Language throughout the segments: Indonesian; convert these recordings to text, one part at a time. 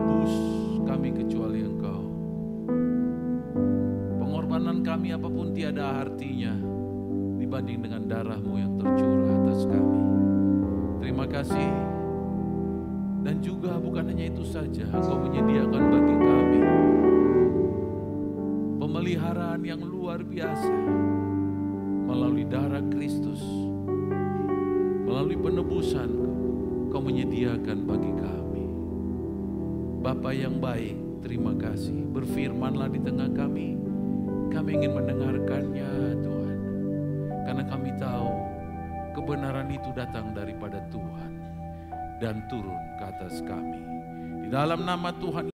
menebus kami kecuali Engkau. Pengorbanan kami apapun tiada artinya dibanding dengan darah-Mu yang tercurah atas kami. Terima kasih. Dan juga bukan hanya itu saja, Engkau menyediakan bagi kami pemeliharaan yang luar biasa melalui darah Kristus, melalui penebusan Kau menyediakan bagi kami. Bapa yang baik, terima kasih. Berfirmanlah di tengah kami. Kami ingin mendengarkannya Tuhan. Karena kami tahu kebenaran itu datang daripada Tuhan dan turun ke atas kami. Di dalam nama Tuhan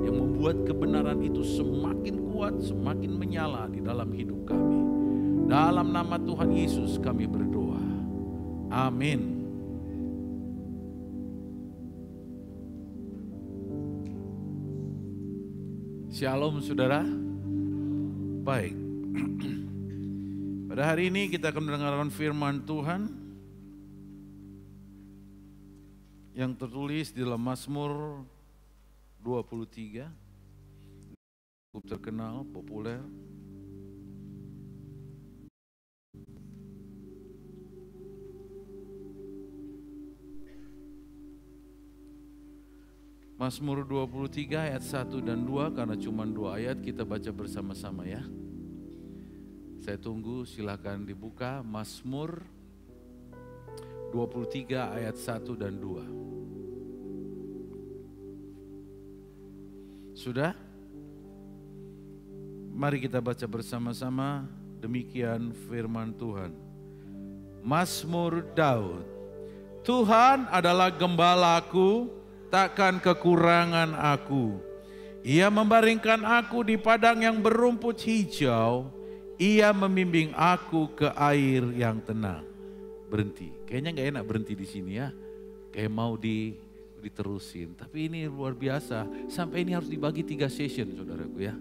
yang membuat kebenaran itu semakin kuat, semakin menyala di dalam hidup kami. Dalam nama Tuhan Yesus kami berdoa. Amin. Shalom saudara. Baik. Pada hari ini kita akan mendengarkan firman Tuhan yang tertulis di dalam Mazmur 23. Cukup terkenal, populer. Mazmur 23 ayat 1 dan 2, karena cuma 2 ayat kita baca bersama-sama ya. Saya tunggu, silakan dibuka Mazmur 23 ayat 1 dan 2. Sudah? Mari kita baca bersama-sama, demikian firman Tuhan. Mazmur Daud. Tuhan adalah gembalaku, takkan kekurangan aku. Ia membaringkan aku di padang yang berumput hijau. Ia membimbing aku ke air yang tenang. Berhenti. Kayaknya gak enak berhenti di sini ya. Kayak mau diterusin. Tapi ini luar biasa. Sampai ini harus dibagi 3 session saudaraku ya.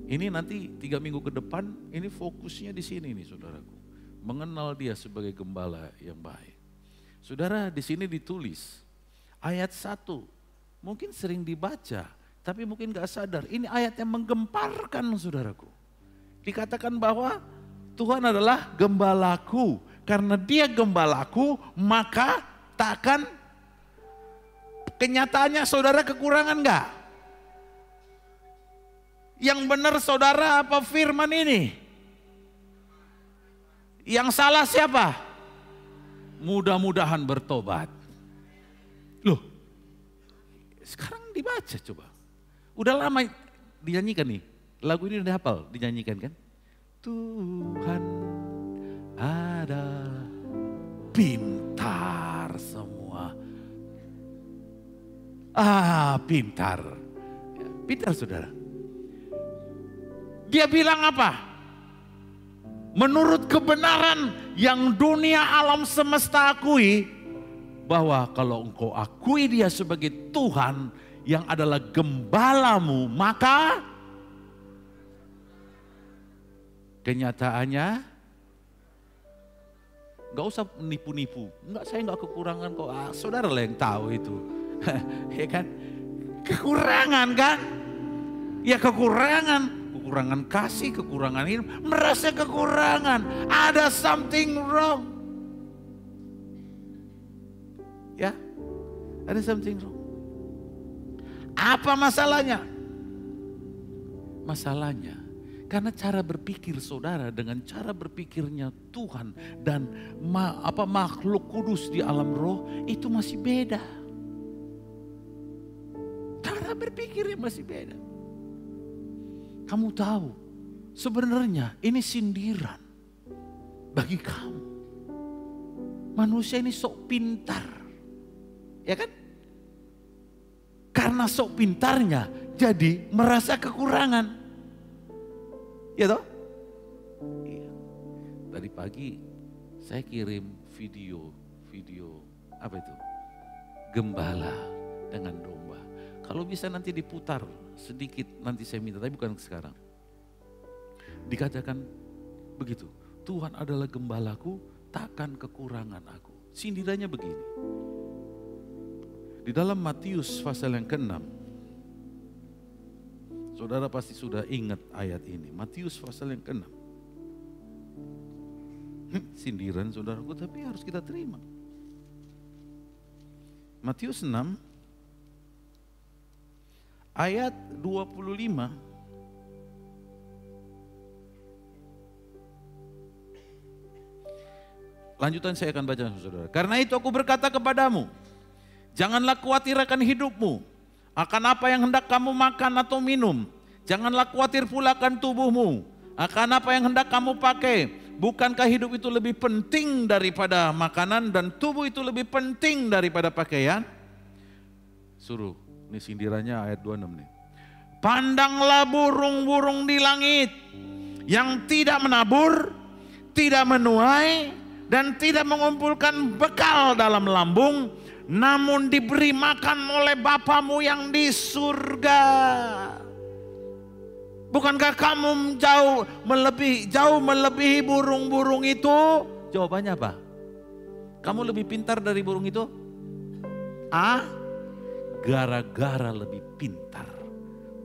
Ini nanti 3 minggu ke depan ini fokusnya di sini nih saudaraku. Mengenal dia sebagai gembala yang baik. Saudara, di sini ditulis ayat 1. Mungkin sering dibaca, tapi mungkin gak sadar. Ini ayat yang menggemparkan saudaraku. Dikatakan bahwa Tuhan adalah gembalaku. Karena dia gembalaku, maka takkan, kenyataannya saudara kekurangan enggak? Yang benar saudara apa firman ini? Yang salah siapa? Mudah-mudahan bertobat. Loh, sekarang dibaca coba. Udah lama dinyanyikan nih. Lagu ini udah hafal, dinyanyikan kan? Tuhan adalah pintar semua. Pintar. Ya, pintar saudara. Dia bilang apa? Menurut kebenaran yang dunia alam semesta akui, bahwa kalau engkau akui dia sebagai Tuhan yang adalah gembalamu, maka kenyataannya gak usah nipu-nipu. Enggak, saya gak kekurangan kok. Saudara lah yang tahu itu. Ya kan? Kekurangan kan? Ya kekurangan. Kekurangan kasih, kekurangan hidup. Merasa kekurangan. Ada something wrong. Ya, ada something wrong. Apa masalahnya? Masalahnya karena cara berpikir saudara dengan cara berpikirnya Tuhan dan makhluk kudus di alam roh itu masih beda. Cara berpikirnya masih beda. Kamu tahu, sebenarnya ini sindiran bagi kamu. Manusia ini sok pintar. Ya kan? Karena sok pintarnya jadi merasa kekurangan. Ya toh? Iya. Tadi pagi saya kirim video apa itu? Gembala dengan domba. Kalau bisa nanti diputar sedikit, nanti saya minta, tapi bukan sekarang. Dikatakan begitu, Tuhan adalah gembalaku, takkan kekurangan aku. Sindirannya begini. Di dalam Matius pasal yang ke-6, saudara pasti sudah ingat ayat ini. Matius pasal yang ke-6. Sindiran saudaraku, tapi harus kita terima. Matius 6 ayat 25. Lanjutan saya akan baca saudara. Karena itu aku berkata kepadamu, janganlah khawatir akan hidupmu, akan apa yang hendak kamu makan atau minum. Janganlah khawatir pula akan tubuhmu, akan apa yang hendak kamu pakai. Bukankah hidup itu lebih penting daripada makanan dan tubuh itu lebih penting daripada pakaian? Suruh, ini sindirannya ayat 26 nih. Pandanglah burung-burung di langit yang tidak menabur, tidak menuai, dan tidak mengumpulkan bekal dalam lambung, namun diberi makan oleh Bapamu yang di surga. Bukankah kamu jauh melebihi burung-burung itu? Jawabannya apa? Kamu lebih pintar dari burung itu? Gara-gara lebih pintar,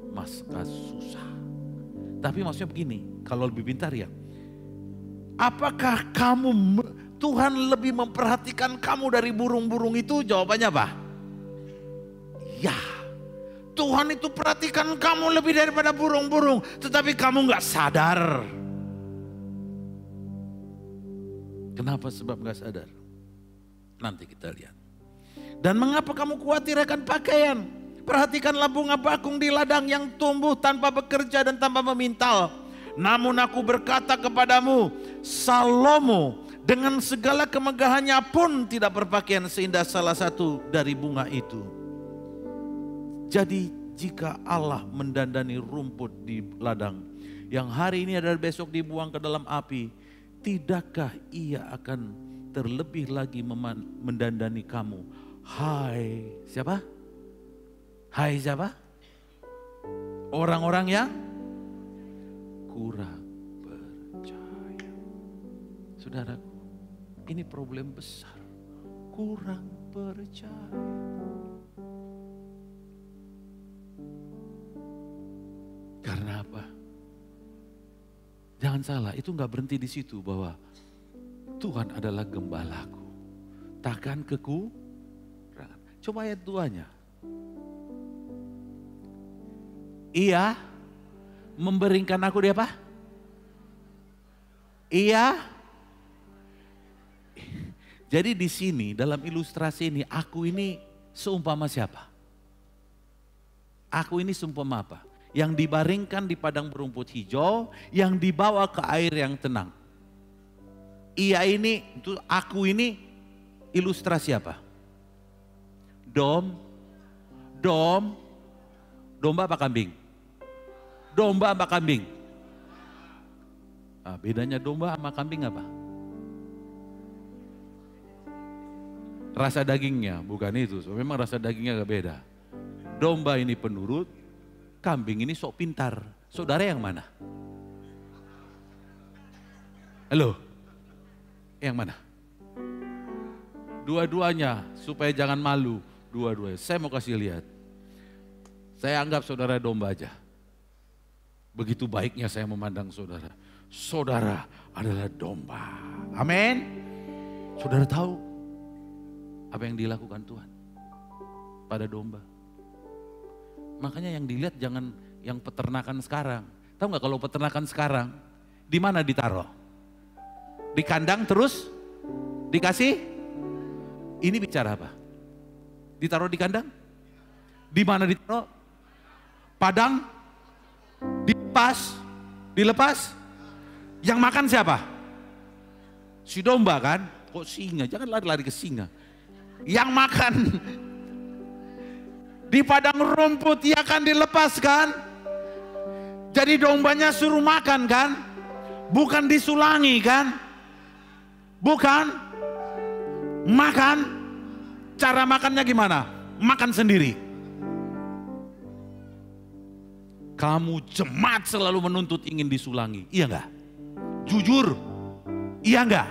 maka susah. Tapi maksudnya begini, kalau lebih pintar ya, apakah Tuhan lebih memperhatikan kamu dari burung-burung itu? Jawabannya apa? Ya. Tuhan itu perhatikan kamu lebih daripada burung-burung, tetapi kamu nggak sadar. Kenapa? Sebab nggak sadar. Nanti kita lihat. Dan mengapa kamu khawatir akan pakaian? Perhatikanlah bunga bakung di ladang yang tumbuh tanpa bekerja dan tanpa memintal. Namun aku berkata kepadamu, Salomo dengan segala kemegahannya pun tidak berpakaian seindah salah satu dari bunga itu. Jadi jika Allah mendandani rumput di ladang yang hari ini adalah besok dibuang ke dalam api, tidakkah ia akan terlebih lagi mendandani kamu? Hai siapa? Hai siapa? Orang-orang yang kurang percaya. Saudaraku, ini problem besar. Kurang percaya. Karena apa? Jangan salah, itu nggak berhenti di situ bahwa Tuhan adalah gembalaku, takkan kekurangan. Coba ayat 2-nya. Ia memberikan aku dia apa? Ia. Jadi di sini dalam ilustrasi ini, aku ini seumpama siapa? Aku ini seumpama apa? Yang dibaringkan di padang berumput hijau, yang dibawa ke air yang tenang. Ia ini, itu aku ini ilustrasi apa? Domba apa kambing? Domba apa kambing? Nah, bedanya domba sama kambing apa? Rasa dagingnya, bukan itu. Memang rasa dagingnya agak beda. Domba ini penurut, kambing ini sok pintar. Saudara yang mana? Halo? Yang mana? Dua-duanya, supaya jangan malu. Dua-duanya. Saya mau kasih lihat. Saya anggap saudara domba aja. Begitu baiknya saya memandang saudara. Saudara adalah domba. Amin. Saudara tahu apa yang dilakukan Tuhan pada domba. Makanya yang dilihat jangan yang peternakan sekarang. Tahu nggak kalau peternakan sekarang, di mana ditaruh? Di kandang terus dikasih? Ini bicara apa? Ditaruh di kandang? Di mana ditaruh? Padang? Dilepas? Yang makan siapa? Si domba kan? Kok singa? Jangan lari-lari ke singa. Yang makan di padang rumput ia akan dilepaskan. Jadi dombanya suruh makan kan? Bukan disulangi kan? Bukan? Makan. Cara makannya gimana? Makan sendiri. Kamu jemaat selalu menuntut ingin disulangi. Iya enggak? Jujur. Iya enggak?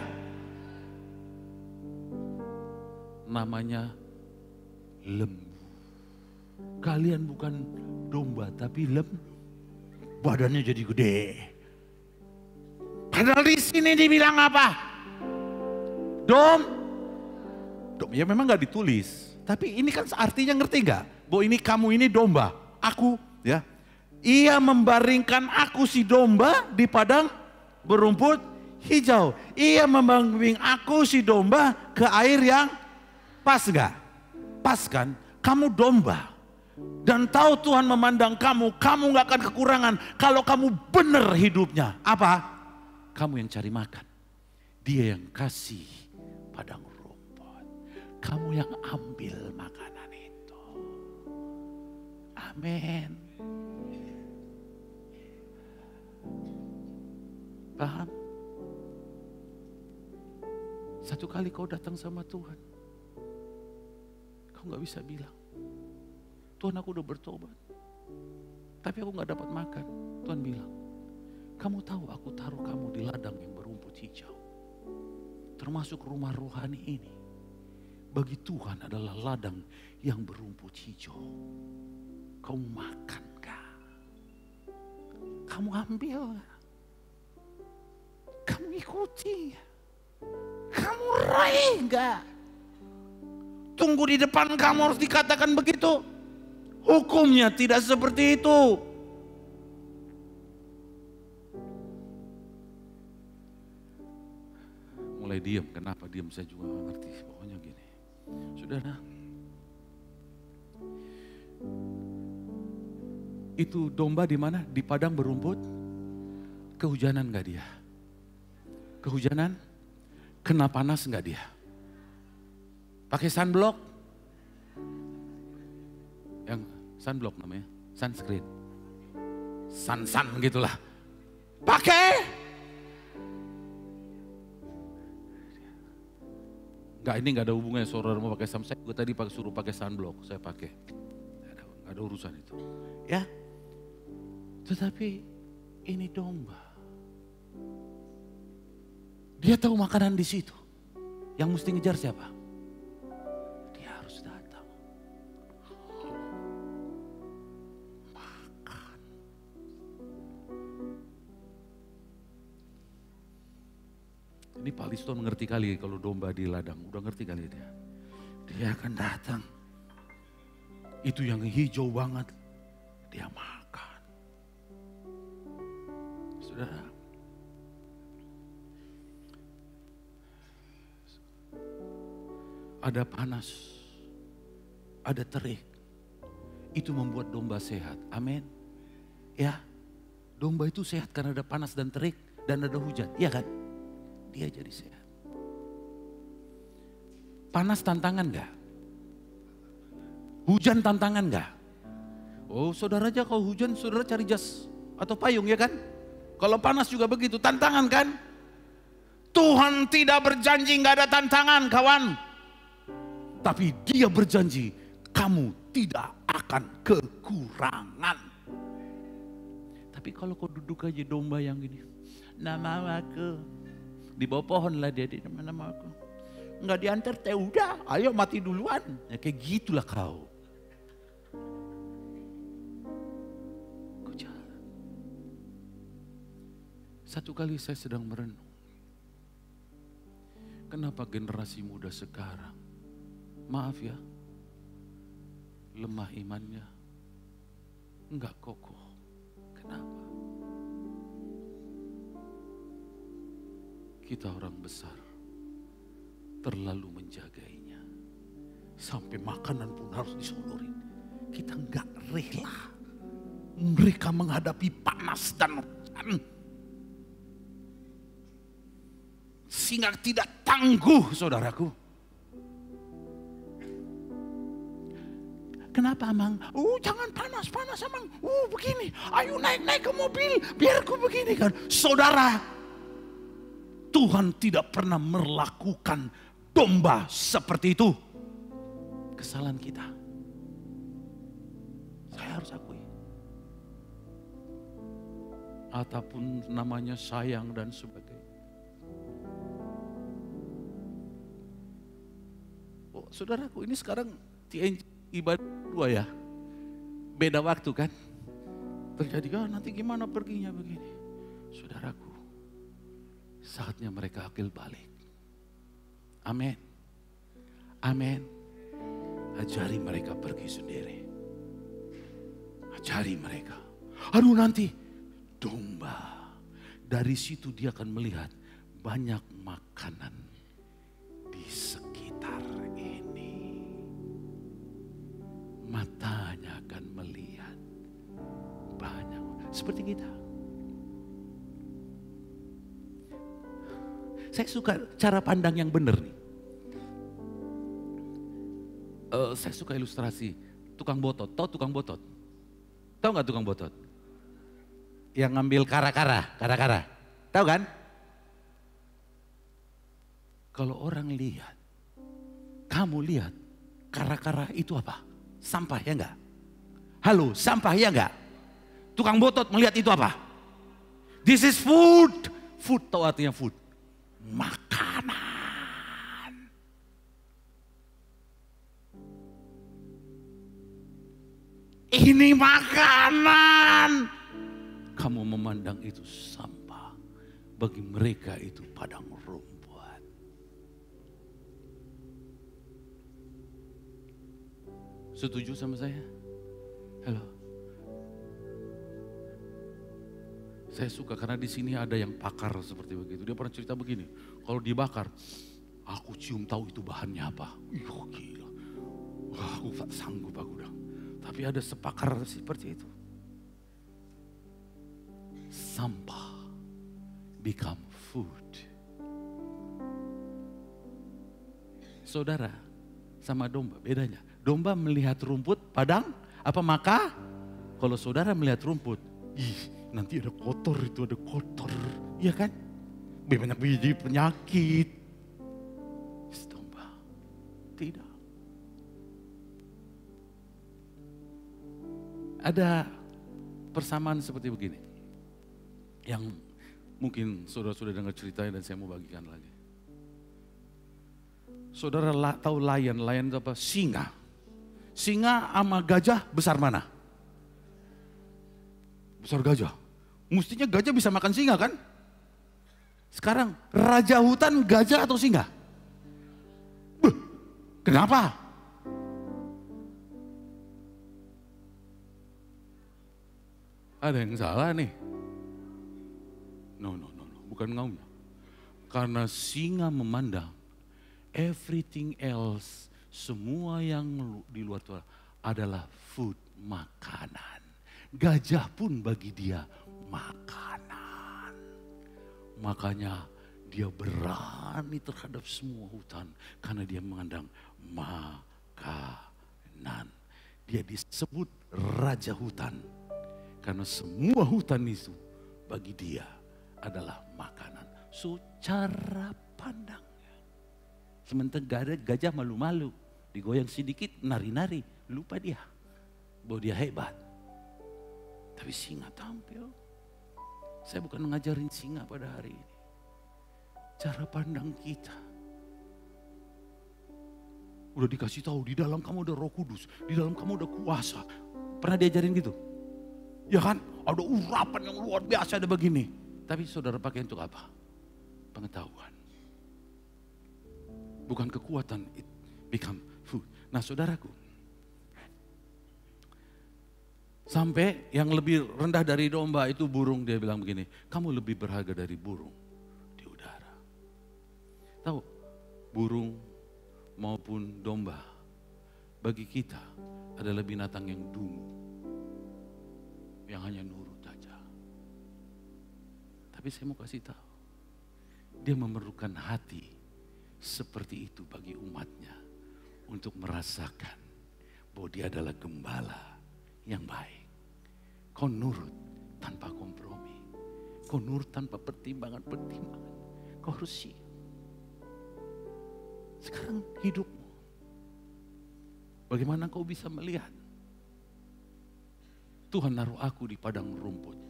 Namanya lembu. Kalian bukan domba tapi badannya jadi gede. Padahal di sini dibilang apa? Dom. Ya memang nggak ditulis. Tapi ini kan artinya ngerti nggak? Bahwa ini kamu ini domba. Aku ya. Ia membaringkan aku si domba di padang berumput hijau. Ia membimbing aku si domba ke air yang pas nggak? Pas kan? Kamu domba. Dan tahu Tuhan memandang kamu nggak akan kekurangan. Kalau kamu benar hidupnya. Apa? Kamu yang cari makan. Dia yang kasih padang rumput. Kamu yang ambil makanan itu. Amin. Paham? Satu kali kau datang sama Tuhan, kau gak bisa bilang, Tuhan aku udah bertobat, tapi aku gak dapat makan. Tuhan bilang, kamu tahu aku taruh kamu di ladang yang berumput hijau. Termasuk rumah rohani ini, bagi Tuhan adalah ladang yang berumput hijau. Kamu makan gak? Kamu ambil gak? Kamu ikuti, kamu raih enggak? Tunggu di depan kamu harus dikatakan begitu. Hukumnya tidak seperti itu. Mulai diam, kenapa diam saya juga gak ngerti. Pokoknya gini, saudara. Itu domba di mana? Di padang berumput. Kehujanan gak dia? Kehujanan, kena panas enggak dia? Pakai sunblock? Yang sunblock namanya, sunscreen. Sun gitulah. Pakai? Enggak, ini enggak ada hubungannya saudara mau pakai sun. Saya tadi suruh pakai sunblock, saya pakai. Enggak ada urusan itu. Ya. Tetapi ini domba. Dia tahu makanan di situ. Yang mesti ngejar siapa? Dia harus datang. Makan. Ini Pak Listo mengerti kali kalau domba di ladang. Udah ngerti kali dia. Dia akan datang. Itu yang hijau banget. Dia makan. Saudara. Ada panas, ada terik. Itu membuat domba sehat. Amin. Ya, domba itu sehat karena ada panas dan terik dan ada hujan. Iya kan? Dia jadi sehat. Panas tantangan gak? Hujan tantangan gak? Oh saudara aja kalau hujan saudara cari jas atau payung ya kan? Kalau panas juga begitu, tantangan kan? Tuhan tidak berjanji gak ada tantangan kawan. Tapi dia berjanji, kamu tidak akan kekurangan. Tapi kalau kau duduk aja domba yang gini, nama aku, di bawah pohon lah dia, nama aku. Enggak diantar, teh udah, ayo mati duluan. Ya, kayak gitulah kau. Kau jalan. Satu kali saya sedang merenung. Kenapa generasi muda sekarang, maaf ya, lemah imannya, enggak kokoh. Kenapa? Kita orang besar terlalu menjagainya. Sampai makanan pun harus disulurin. Kita enggak rela. Mereka menghadapi panas dan hujan. Sehingga tidak tangguh saudaraku. Kenapa Amang? Jangan panas Amang. Begini, ayo naik ke mobil, biar aku begini kan. Saudara, Tuhan tidak pernah melakukan domba seperti itu. Kesalahan kita. Saya harus akui. Ataupun namanya sayang dan sebagainya. Saudaraku, ini sekarang TNG ibadah dua ya. Beda waktu kan. Terjadi, nanti gimana perginya begini. Saudaraku, saatnya mereka akil balik. Amin. Amin. Ajari mereka pergi sendiri. Ajari mereka. Aduh nanti domba. Dari situ dia akan melihat banyak makanan di sekitar ini. Matanya akan melihat banyak. Seperti kita. Saya suka cara pandang yang benar nih. Saya suka ilustrasi tukang botot. Tahu tukang botot? Tahu nggak tukang botot? Yang ngambil kara-kara. Tahu kan? Kalau orang lihat, kamu lihat kara-kara itu apa? Sampah ya enggak? Halo, sampah ya enggak? Tukang botot melihat itu apa? This is food. Food tahu artinya food. Makanan. Ini makanan. Kamu memandang itu sampah. Bagi mereka itu padang rumput. Setuju sama saya? Halo. Saya suka karena di sini ada yang pakar seperti begitu. Dia pernah cerita begini, kalau dibakar, aku cium tahu itu bahannya apa. Gila. Wah, aku tak sanggup aku udah. Tapi ada sepakar seperti itu. Sampah become food. Saudara, sama domba bedanya. Domba melihat rumput padang, apa maka? Kalau saudara melihat rumput, nanti ada kotor, itu ada kotor. Iya kan? Banyak biji penyakit. Domba. Tidak. Ada persamaan seperti begini. Yang mungkin saudara sudah dengar ceritanya dan saya mau bagikan lagi. Saudara tahu lion itu apa? Singa. Singa sama gajah besar mana? Besar gajah. Mestinya gajah bisa makan singa kan? Sekarang raja hutan gajah atau singa? Kenapa? Ada yang salah nih. No. Bukan ngaumnya. Karena singa memandang everything else, semua yang di luar Tuhan adalah food, makanan. Gajah pun bagi dia makanan. Makanya dia berani terhadap semua hutan karena dia mengandang makanan. Dia disebut raja hutan karena semua hutan itu bagi dia adalah makanan. So cara pandangnya. Sementara gajah malu-malu, digoyang sedikit nari-nari, lupa dia bahwa dia hebat. Tapi singa tampil. Saya bukan ngajarin singa pada hari ini. Cara pandang kita. Udah dikasih tahu di dalam kamu ada Roh Kudus, di dalam kamu ada kuasa. Pernah diajarin gitu? Ya kan? Ada urapan yang luar biasa ada begini. Tapi saudara pakai untuk apa? Pengetahuan. Bukan kekuatan, it become food. Nah saudaraku, sampai yang lebih rendah dari domba itu burung, dia bilang begini, kamu lebih berharga dari burung di udara. Tahu, burung maupun domba bagi kita adalah binatang yang dungu, yang hanya nurut aja. Tapi saya mau kasih tahu, dia memerlukan hati seperti itu bagi umatnya untuk merasakan bahwa dia adalah gembala yang baik. Kau nurut tanpa kompromi. Kau nurut tanpa pertimbangan-pertimbangan. Kau harus siap. Sekarang hidupmu. Bagaimana kau bisa melihat? Tuhan naruh aku di padang rumput.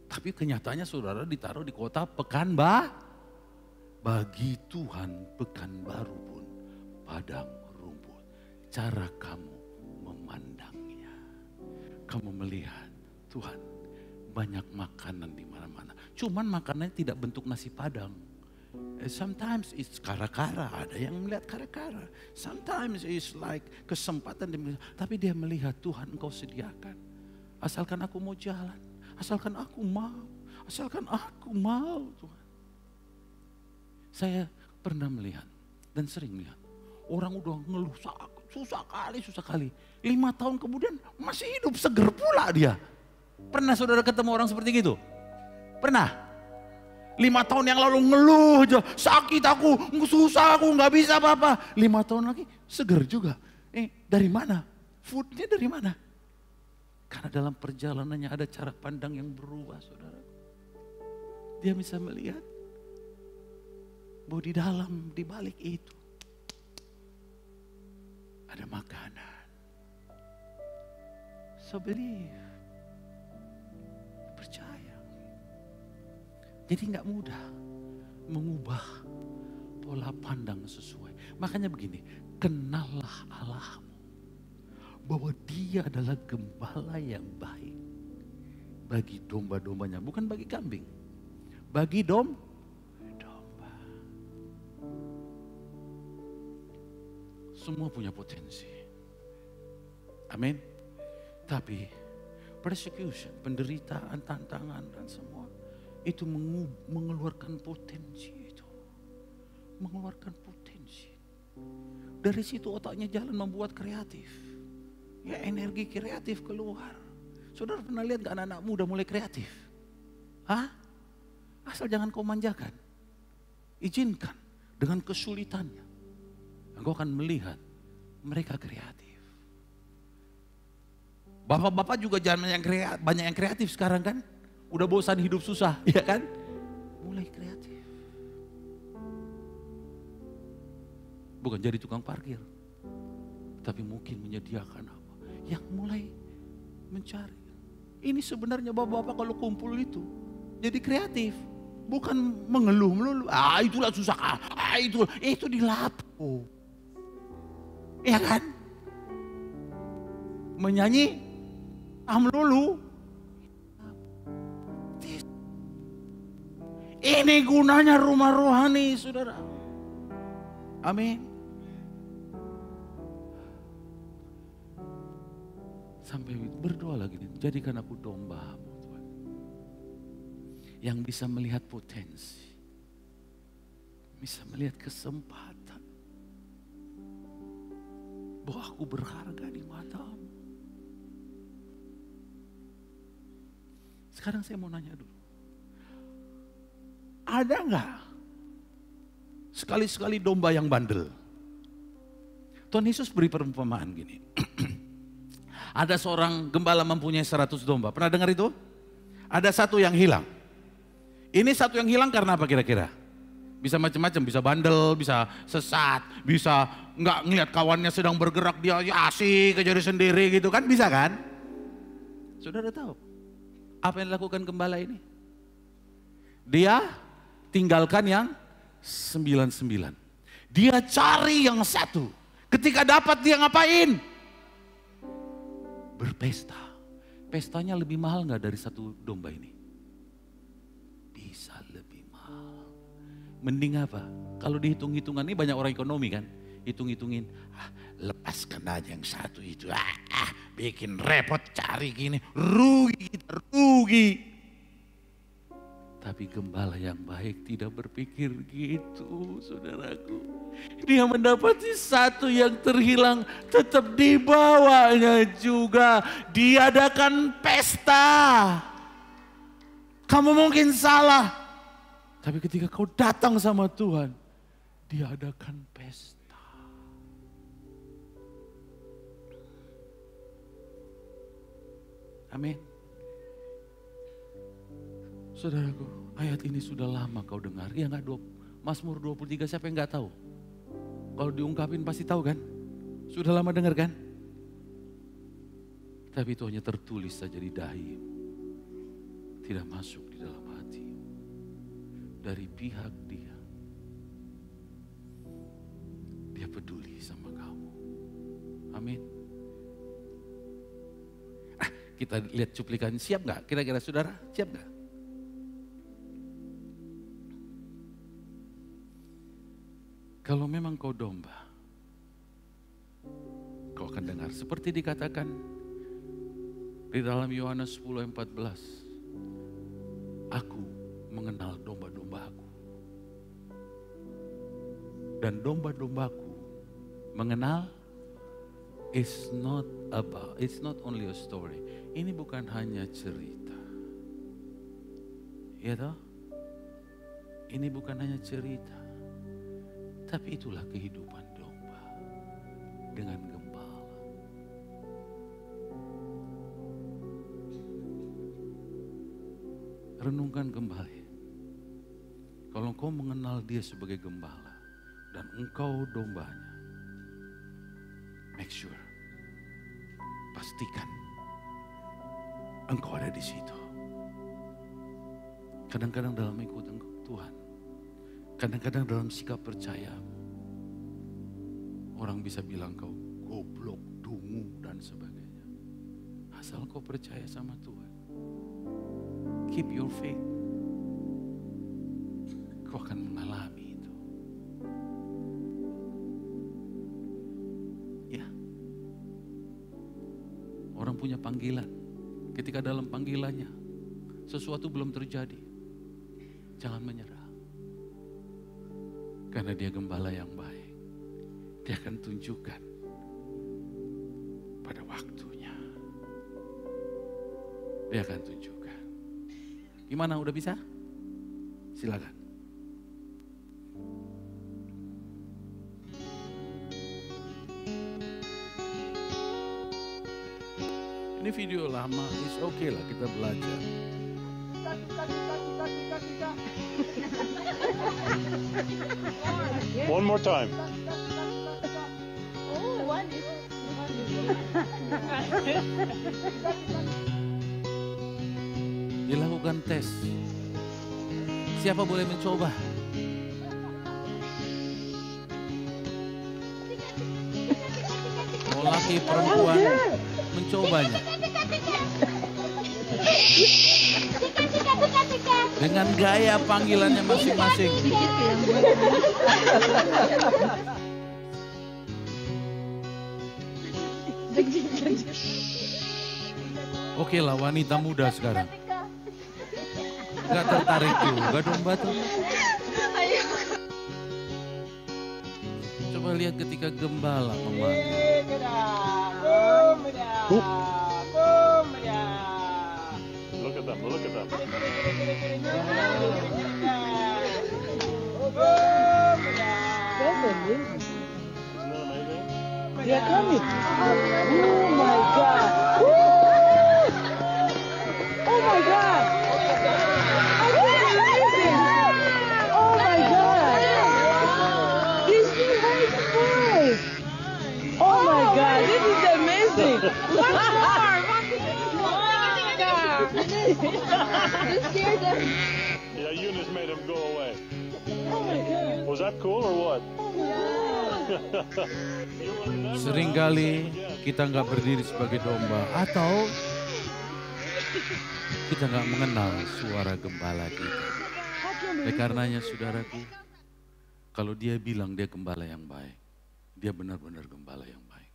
Tapi kenyataannya saudara ditaruh di kota Pekanbaru. Bagi Tuhan Pekanbaru pun padang rumput. Cara kamu kamu melihat, Tuhan, banyak makanan di mana-mana. Cuman makanannya tidak bentuk nasi padang. Sometimes it's kara-kara, ada yang melihat kara-kara. Sometimes it's like kesempatan, tapi dia melihat Tuhan Engkau sediakan. Asalkan aku mau jalan, asalkan aku mau Tuhan. Saya pernah melihat dan sering melihat orang udah ngeluh susah kali. 5 tahun kemudian masih hidup seger pula dia. Pernah saudara ketemu orang seperti gitu? Pernah? 5 tahun yang lalu ngeluh aja, sakit aku, susah aku, gak bisa apa-apa. 5 tahun lagi seger juga. Dari mana? Foodnya dari mana? Karena dalam perjalanannya ada cara pandang yang berubah, saudara. Dia bisa melihat bahwa di dalam, di balik itu ada makanan. So believe. Percaya. Jadi gak mudah mengubah pola pandang sesuai. Makanya begini, kenallah Allahmu. Bahwa dia adalah gembala yang baik. Bagi domba-dombanya, bukan bagi kambing. Bagi domba. Semua punya potensi. Amin. Tapi persecution, penderitaan, tantangan dan semua itu mengeluarkan potensi itu. Mengeluarkan potensi. Dari situ otaknya jalan membuat kreatif. Ya energi kreatif keluar. Saudara pernah lihat gak anak-anak muda mulai kreatif? Hah? Asal jangan kau manjakan. Izinkan dengan kesulitannya. Engkau akan melihat mereka kreatif. Bapak-bapak juga jangan banyak yang kreatif sekarang kan. Udah bosan hidup susah, ya kan? Mulai kreatif. Bukan jadi tukang parkir. Tapi mungkin menyediakan apa. Yang mulai mencari. Ini sebenarnya bapak-bapak kalau kumpul itu. Jadi kreatif. Bukan mengeluh melulu. Itulah susah. Itu dilapo. Ya kan? Menyanyi melulu. Ini gunanya rumah rohani, saudara. Amin. Sampai berdoa lagi, jadikan aku domba-Mu, Tuhan. Yang bisa melihat potensi. Bisa melihat kesempatan. Bahwa aku berharga di mata-Mu. Sekarang saya mau nanya dulu. Ada nggak sekali-sekali domba yang bandel? Tuhan Yesus beri perumpamaan gini. Ada seorang gembala mempunyai 100 domba. Pernah dengar itu? Ada satu yang hilang. Ini satu yang hilang karena apa kira-kira? Bisa macam-macam, bisa bandel, bisa sesat, bisa nggak ngeliat kawannya sedang bergerak, dia asik ke diri sendiri gitu kan, bisa kan? Saudara tahu apa yang dilakukan gembala ini? Dia tinggalkan yang 99. Dia cari yang satu. Ketika dapat dia ngapain? Berpesta. Pestanya lebih mahal nggak dari satu domba ini? Bisa lebih mahal. Mending apa? Kalau dihitung-hitungan, ini banyak orang ekonomi kan? Hitung-hitungin, lepaskan aja yang satu itu. Bikin repot cari gini, rugi. Tapi gembala yang baik tidak berpikir gitu, saudaraku. Dia mendapati satu yang terhilang, tetap dibawanya juga. Diadakan pesta. Kamu mungkin salah. Tapi ketika kau datang sama Tuhan, diadakan pesta. Amin. Saudaraku, ayat ini sudah lama kau dengar. Ya enggak, Mazmur 23 siapa yang enggak tahu? Kalau diungkapin pasti tahu kan? Sudah lama dengar kan? Tapi itu hanya tertulis saja di dahi. Tidak masuk di dalam hati. Dari pihak dia. Dia peduli sama kamu. Amin. Kita lihat cuplikan, siap nggak? Kira-kira saudara, siap nggak? Kalau memang kau domba, kau akan dengar. Seperti dikatakan di dalam Yohanes 10:14. Aku mengenal domba-dombaku. Dan domba-dombaku mengenal, it's not only a story. Ini bukan hanya cerita. Ya toh? Ini bukan hanya cerita. Tapi itulah kehidupan domba dengan gembala. Renungkan kembali. Kalau engkau mengenal dia sebagai gembala dan engkau dombanya, make sure, pastikan engkau ada di situ. Kadang-kadang dalam ikut Tuhan, kadang-kadang dalam sikap percayamu, orang bisa bilang kau goblok, dungu, dan sebagainya. Asal kau percaya sama Tuhan, keep your faith, kau akan mengalami itu. Ya, orang punya panggilan. Ketika dalam panggilannya sesuatu belum terjadi, jangan menyerah. Karena dia gembala yang baik. Dia akan tunjukkan pada waktunya. Dia akan tunjukkan. Gimana, udah bisa? Silakan. Ini video lama, it's okay lah kita belajar. One more time. Oh, one is. Dilakukan tes. Siapa boleh mencoba? Mau laki perempuan mencobanya. Dengan gaya panggilannya masing-masing. Oke lah, wanita muda sekarang. Gak tertarik juga domba tuh. Coba lihat ketika gembala memanggil. Look at them, look at them. That's amazing. Isn't that amazing? They are coming. Oh my God. Woo! Oh my God. This is amazing. Oh my God. He's so high to fly. Oh my God. This is amazing. One more. You scared them. Yeah, Eunice made him go away. Oh my God. Was that cool or what? Seringkali kita nggak berdiri sebagai domba atau kita nggak mengenal suara gembala kita. Oleh karenanya saudaraku, kalau dia bilang dia gembala yang baik, dia benar-benar gembala yang baik.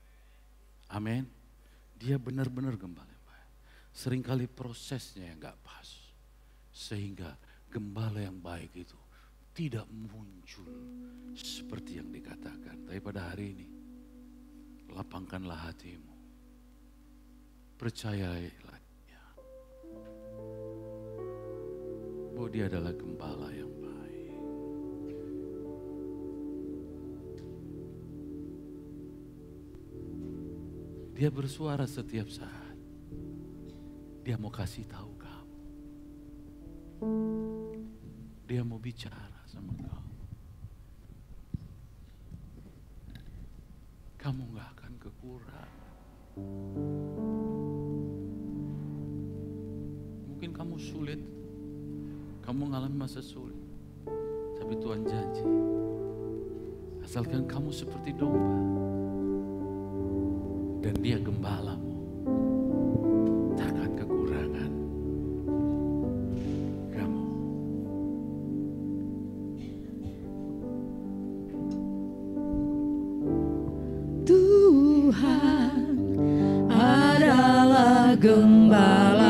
Amin. Dia benar-benar gembala yang baik. Seringkali prosesnya yang nggak pas, sehingga gembala yang baik itu tidak muncul seperti yang dikatakan. Tapi pada hari ini, lapangkanlah hatimu. Percayalah dia, bahwa dia adalah gembala yang baik. Dia bersuara setiap saat. Dia mau kasih tahu kamu. Dia mau bicara sama kamu. Kamu gak akan kekurangan. Mungkin kamu sulit, kamu mengalami masa sulit. Tapi Tuhan janji, asalkan kamu seperti domba dan dia gembalamu, tak akan Tuhan adalah gembala